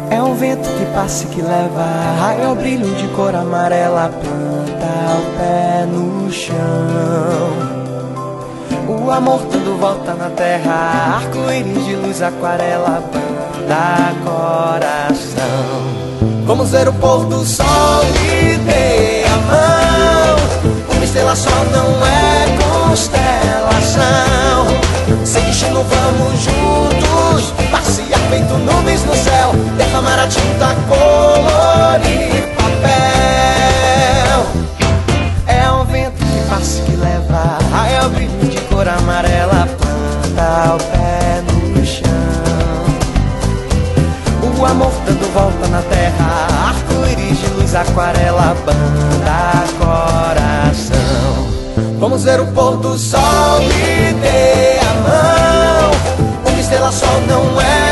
É um vento que passa e que leva raio ao brilho de cor amarela, planta o pé no chão. O amor tudo volta na terra, arco-íris de luz, aquarela, banda coração. Vamos ver o pôr do sol e dê a mão. Uma estrela só não é constelação. Sem destino vamos juntos, passear feito nuvens no céu, derramar a tinta, colorir papel. É um vento que passa e que leva raio ao brilho de cor amarela, planta o pé no chão. O amor dando volta na terra, arco-íris de luz, aquarela, banda coração. Vamos ver o pôr do sol e dê a mão. Uma estrela só não é